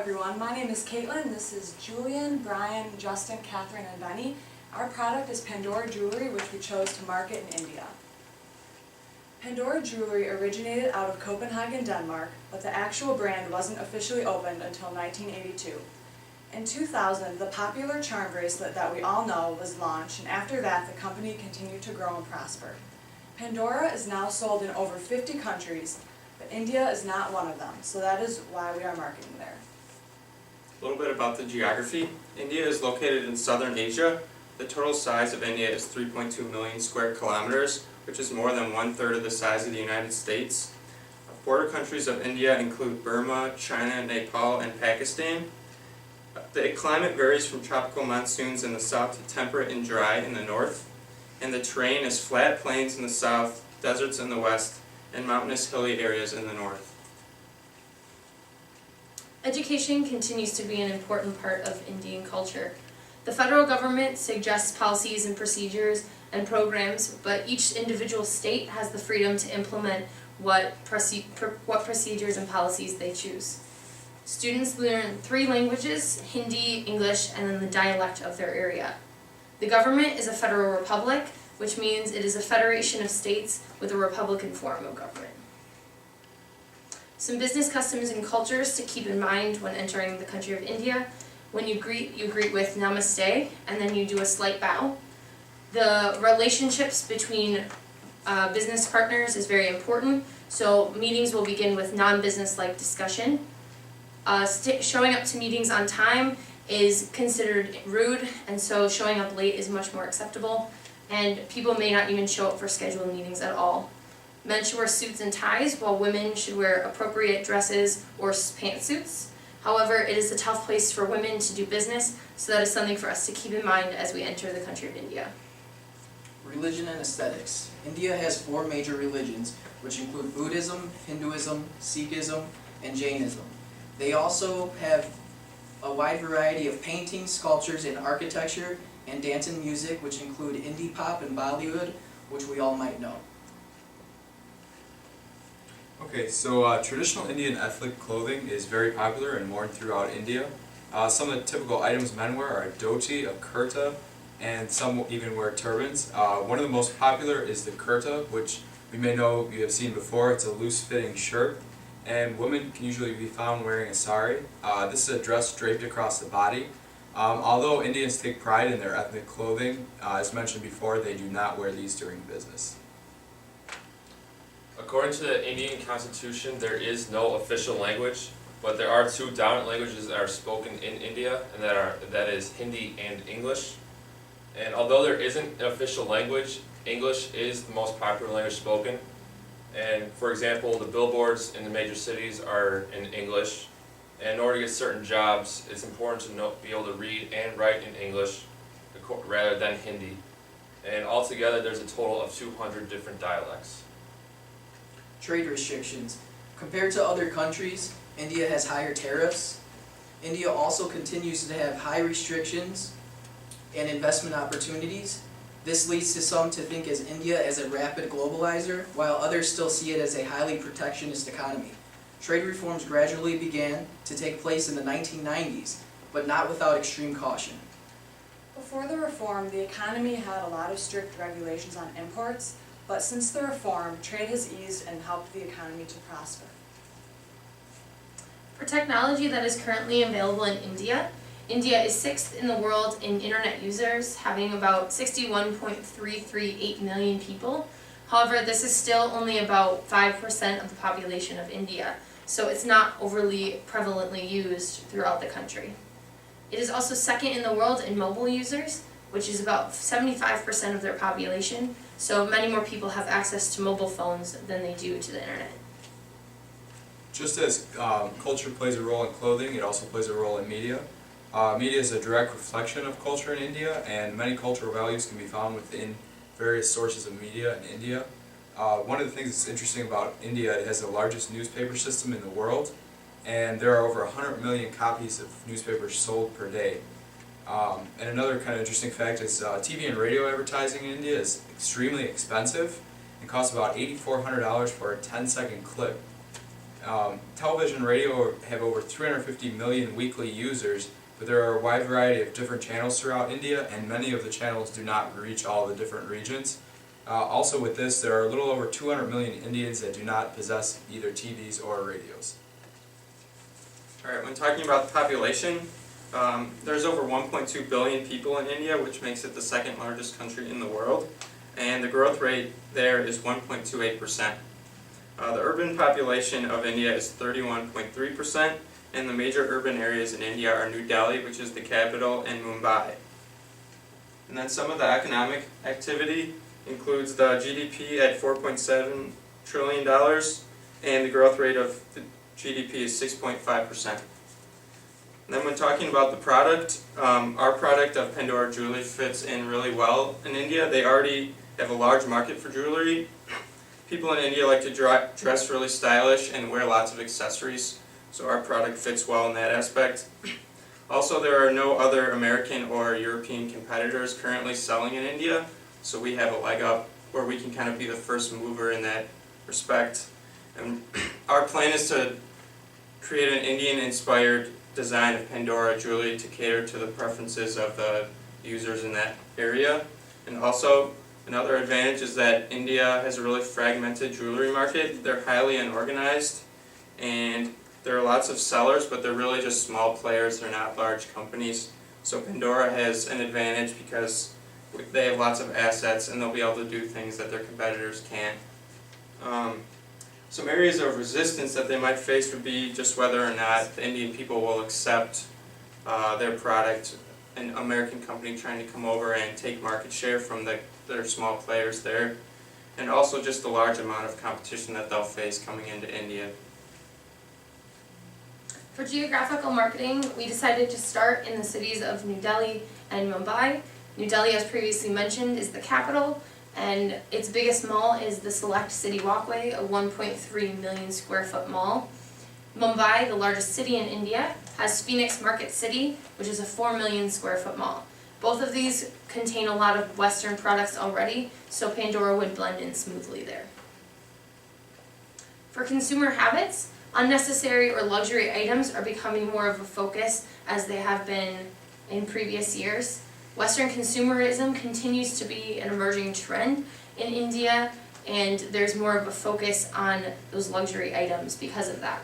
everyone, my name is Caitlin. This is Julian, Brian, Justin, Catherine, and Benny. Our product is Pandora Jewelry, which we chose to market in India. Pandora Jewelry originated out of Copenhagen, Denmark, but the actual brand wasn't officially opened until 1982. In 2000, the popular charm bracelet that we all know was launched, and after that the company continued to grow and prosper. Pandora is now sold in over 50 countries, but India is not one of them, so that is why we are marketing there. A little bit about the geography. India is located in southern Asia. The total size of India is 3.2 million square kilometers, which is more than 1/3 of the size of the United States. Border countries of India include Burma, China, Nepal, and Pakistan. The climate varies from tropical monsoons in the south to temperate and dry in the north, and the terrain is flat plains in the south, deserts in the west, and mountainous hilly areas in the north. Education continues to be an important part of Indian culture. The federal government suggests policies and procedures and programs, but each individual state has the freedom to implement what procedures and policies they choose. Students learn 3 languages: Hindi, English, and then the dialect of their area. The government is a federal republic, which means it is a federation of states with a republican form of government. Some business customs and cultures to keep in mind when entering the country of India. When you greet with namaste, and then you do a slight bow. The relationships between business partners is very important, so meetings will begin with non-business-like discussion. Showing up to meetings on time is considered rude, and so showing up late is much more acceptable, and people may not even show up for scheduled meetings at all. Men should wear suits and ties, while women should wear appropriate dresses or pantsuits. However, it is a tough place for women to do business, so that is something for us to keep in mind as we enter the country of India. Religion and aesthetics. India has 4 major religions, which include Buddhism, Hinduism, Sikhism, and Jainism. They also have a wide variety of paintings, sculptures, and architecture, and dance and music, which include indie pop and Bollywood, which we all might know. Okay, so traditional Indian ethnic clothing is very popular and worn throughout India. Some of the typical items men wear are a dhoti, a kurta, and some even wear turbans. One of the most popular is the kurta, which we may know you have seen before. It's a loose-fitting shirt, and women can usually be found wearing a sari. This is a dress draped across the body. Although Indians take pride in their ethnic clothing, as mentioned before, they do not wear these during business. According to the Indian Constitution, there is no official language, but there are 2 dominant languages that are spoken in India, and that is Hindi and English. And although there isn't an official language, English is the most popular language spoken. And for example, the billboards in the major cities are in English. And in order to get certain jobs, it's important to be able to read and write in English rather than Hindi. And altogether, there's a total of 200 different dialects. Trade restrictions. Compared to other countries, India has higher tariffs. India also continues to have high restrictions and investment opportunities. This leads to some to think as India as a rapid globalizer, while others still see it as a highly protectionist economy. Trade reforms gradually began to take place in the 1990s, but not without extreme caution. Before the reform, the economy had a lot of strict regulations on imports, but since the reform, trade has eased and helped the economy to prosper. For technology that is currently available in India, India is 6th in the world in internet users, having about 61.338 million people. However, this is still only about 5% of the population of India, so it's not overly prevalently used throughout the country. It is also 2nd in the world in mobile users, which is about 75% of their population, so many more people have access to mobile phones than they do to the internet. Just as culture plays a role in clothing, it also plays a role in media. Media is a direct reflection of culture in India, and many cultural values can be found within various sources of media in India. One of the things that's interesting about India, it has the largest newspaper system in the world, and there are over 100 million copies of newspapers sold per day. And another kind of interesting fact is TV and radio advertising in India is extremely expensive. It costs about $8,400 for a 10-second clip. television and radio have over 350 million weekly users, but there are a wide variety of different channels throughout India, and many of the channels do not reach all the different regions. Also with this, there are a little over 200 million Indians that do not possess either TVs or radios. Alright, when talking about the population, there's over 1.2 billion people in India, which makes it the second largest country in the world, and the growth rate there is 1.28%. The urban population of India is 31.3%, and the major urban areas in India are New Delhi, which is the capital, and Mumbai. And then some of the economic activity includes the GDP at $4.7 trillion, and the growth rate of the GDP is 6.5%. And then when talking about the product, our product of Pandora jewelry fits in really well in India. They already have a large market for jewelry. People in India like to dress really stylish and wear lots of accessories, so our product fits well in that aspect. Also, there are no other American or European competitors currently selling in India, so we have a leg up where we can kind of be the first mover in that respect. And our plan is to create an Indian-inspired design of Pandora jewelry to cater to the preferences of the users in that area. And also, another advantage is that India has a really fragmented jewelry market. They're highly unorganized, and there are lots of sellers, but they're really just small players. They're not large companies. So Pandora has an advantage because they have lots of assets and they'll be able to do things that their competitors can't. Some areas of resistance that they might face would be just whether or not the Indian people will accept their product, an American company trying to come over and take market share from their small players there, and also just the large amount of competition that they'll face coming into India. For geographical marketing, we decided to start in the cities of New Delhi and Mumbai. New Delhi, as previously mentioned, is the capital, and its biggest mall is the Select City Walkway, a 1.3 million square foot mall. Mumbai, the largest city in India, has Phoenix Market City, which is a 4 million square foot mall. Both of these contain a lot of Western products already, so Pandora would blend in smoothly there. For consumer habits, unnecessary or luxury items are becoming more of a focus as they have been in previous years. Western consumerism continues to be an emerging trend in India, and there's more of a focus on those luxury items because of that.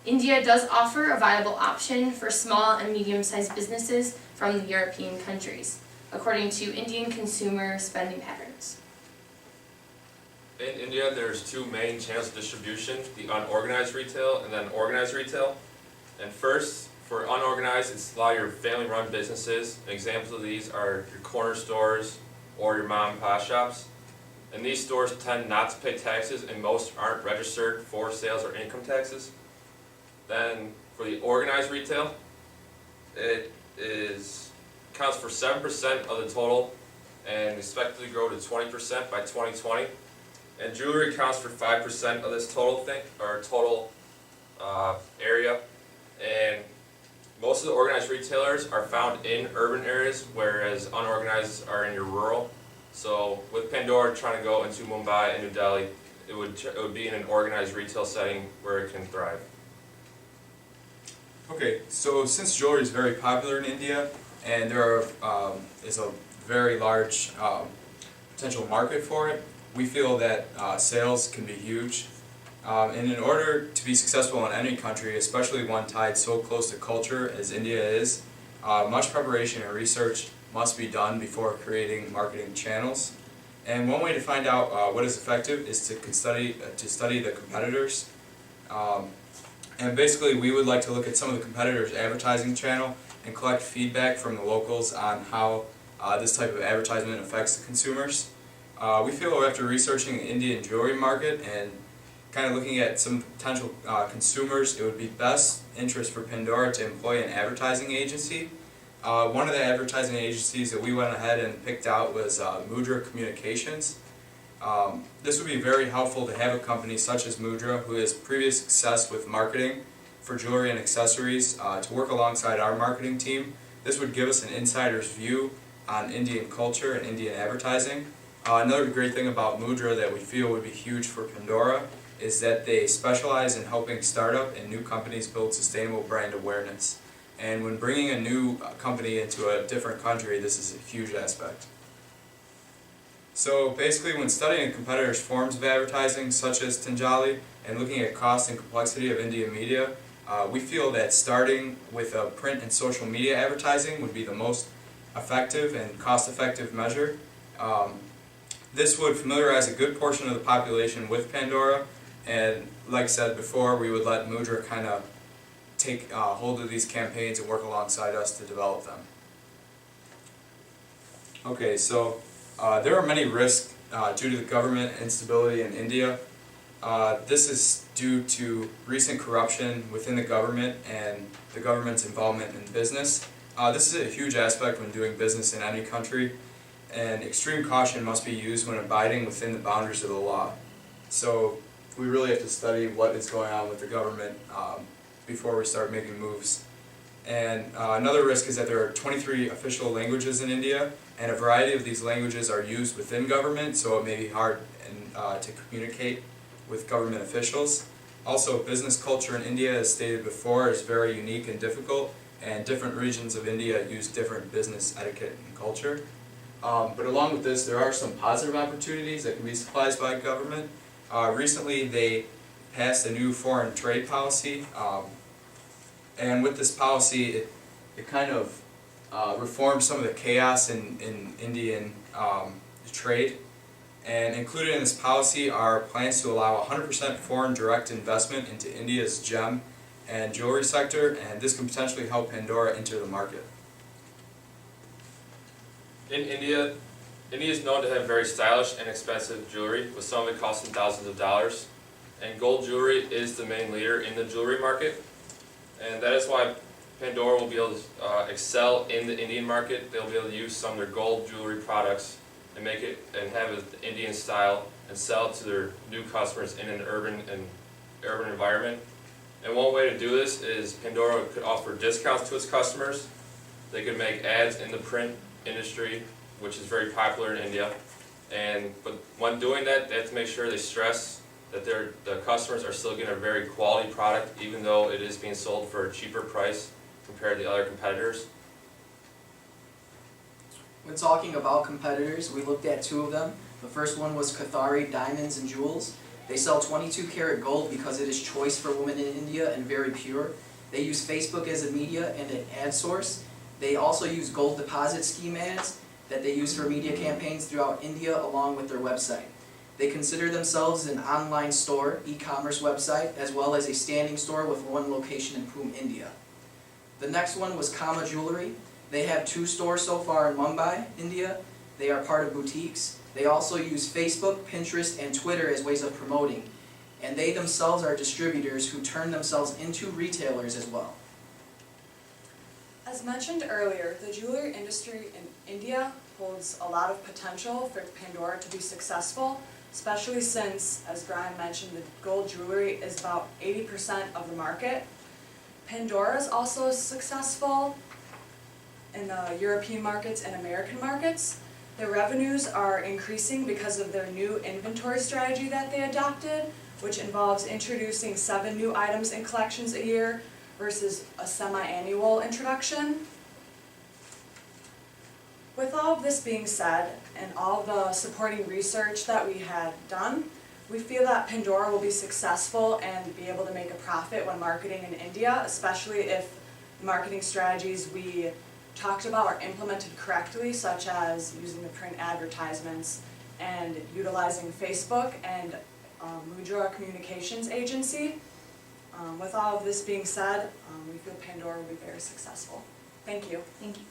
India does offer a viable option for small and medium-sized businesses from the European countries, according to Indian consumer spending patterns. In India, there's two main channels of distribution, the unorganized retail and then organized retail. And first, for unorganized, it's a lot of your family-run businesses. Examples of these are your corner stores or your mom and pop shops. And these stores tend not to pay taxes, and most aren't registered for sales or income taxes. Then for the organized retail, it accounts for 7% of the total and expected to grow to 20% by 2020. And jewelry accounts for 5% of this total area. And most of the organized retailers are found in urban areas, whereas unorganized are in your rural. So with Pandora trying to go into Mumbai and New Delhi, it would be in an organized retail setting where it can thrive. Okay, so since jewelry is very popular in India, and there is a very large potential market for it, we feel that sales can be huge. And in order to be successful in any country, especially one tied so close to culture as India is, much preparation and research must be done before creating marketing channels. And one way to find out what is effective is to study the competitors. And basically, we would like to look at some of the competitors' advertising channel and collect feedback from the locals on how this type of advertisement affects the consumers. We feel after researching the Indian jewelry market and kind of looking at some potential consumers, it would be best interest for Pandora to employ an advertising agency. One of the advertising agencies that we went ahead and picked out was Mudra Communications. This would be very helpful to have a company such as Mudra, who has previous success with marketing for jewelry and accessories, to work alongside our marketing team. This would give us an insider's view on Indian culture and Indian advertising. Another great thing about Mudra that we feel would be huge for Pandora is that they specialize in helping startup and new companies build sustainable brand awareness. And when bringing a new company into a different country, this is a huge aspect. So basically, when studying competitors' forms of advertising, such as Tanjali, and looking at cost and complexity of Indian media, we feel that starting with a print and social media advertising would be the most effective and cost-effective measure. This would familiarize a good portion of the population with Pandora, and like I said before, we would let Mudra kind of take hold of these campaigns and work alongside us to develop them. Okay, so there are many risks due to the government instability in India. This is due to recent corruption within the government and the government's involvement in business. This is a huge aspect when doing business in any country, and extreme caution must be used when abiding within the boundaries of the law. So we really have to study what is going on with the government before we start making moves. And another risk is that there are 23 official languages in India, and a variety of these languages are used within government, so it may be hard to communicate with government officials. Also, business culture in India, as stated before, is very unique and difficult, and different regions of India use different business etiquette and culture. But along with this, there are some positive opportunities that can be supplied by government. Recently, they passed a new foreign trade policy, and with this policy, it kind of reformed some of the chaos in Indian trade. And included in this policy are plans to allow 100% foreign direct investment into India's gem and jewelry sector, and this can potentially help Pandora enter the market. In India, India is known to have very stylish and expensive jewelry, with some of it costing thousands of dollars. And gold jewelry is the main leader in the jewelry market. And that is why Pandora will be able to excel in the Indian market. They'll be able to use some of their gold jewelry products and make it and have it Indian style and sell it to their new customers in an urban environment. And one way to do this is Pandora could offer discounts to its customers. They could make ads in the print industry, which is very popular in India. But when doing that, they have to make sure they stress that the customers are still getting a very quality product, even though it is being sold for a cheaper price compared to the other competitors. When talking about competitors, we looked at two of them. The first one was Kathari Diamonds and Jewels. They sell 22 karat gold because it is choice for women in India and very pure. They use Facebook as a media and an ad source. They also use gold deposit scheme ads that they use for media campaigns throughout India along with their website. They consider themselves an online store, e-commerce website, as well as a standing store with one location in Pune, India. The next one was Kama Jewelry. They have 2 stores so far in Mumbai, India. They are part of boutiques. They also use Facebook, Pinterest, and Twitter as ways of promoting. And they themselves are distributors who turn themselves into retailers as well. As mentioned earlier, the jewelry industry in India holds a lot of potential for Pandora to be successful, especially since, as Brian mentioned, the gold jewelry is about 80% of the market. Pandora is also successful in the European markets and American markets. Their revenues are increasing because of their new inventory strategy that they adopted, which involves introducing 7 new items and collections a year versus a semi-annual introduction. With all of this being said, and all the supporting research that we had done, we feel that Pandora will be successful and be able to make a profit when marketing in India, especially if the marketing strategies we talked about are implemented correctly, such as using the print advertisements and utilizing Facebook and Mudra Communications Agency. With all of this being said, we feel Pandora will be very successful. Thank you. Thank you.